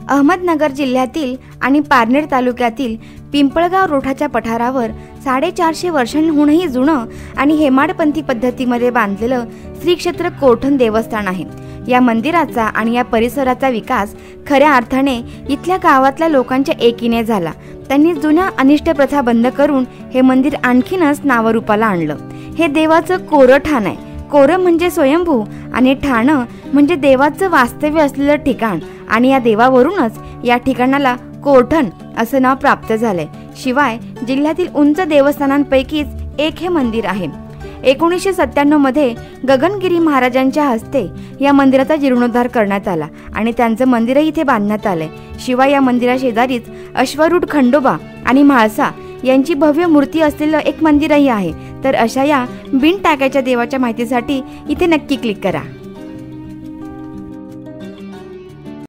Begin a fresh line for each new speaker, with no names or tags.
अहमदनगर जिल्ह्यातील आणि पारनेर तालुक्यातील पिंपळगाव रोठाच्या पठारावर 450 वर्षांहूनही जुनं आणि हेमाडपंथी पद्धतीमध्ये बांधलेलं श्री क्षेत्र कोरठण देवस्थान आहे। या मंदिराचा आणि या परिसराचा विकास खऱ्या अर्थाने इथल्या गावातल्या लोकांच्या एकीने झाला। त्यांनी जुन्या अनिष्ट प्रथा बंद करून हे मंदिर आणखीनच नावरूपाला आणलं। हे देवाचं कोरं ठाण आहे। कोरं म्हणजे स्वयंभू आणि ठाण म्हणजे देवाचं वास्तव्य असलेलं ठिकाण आणि या देवावरूनच या ठिकाणाला कोरठण असं नाव प्राप्त झालंय। शिवाय जिल्ह्यातील उंच देवस्थानांपैकीच एक हे मंदिर आहे। 1997 मध्ये गगनगिरी महाराजांच्या हस्ते या मंदिराचा जीर्णोद्धार करण्यात आला आणि त्यांचं मंदिरही इथे बांधण्यात आलंय। शिवाय या मंदिराशेजारीच अश्वरूढ खंडोबा आणि म्हाळसा यांची भव्य मूर्ती असलेलं एक मंदिरही आहे। तर अशा या बिन टाकायच्या देवाच्या माहितीसाठी इथे नक्की क्लिक करा।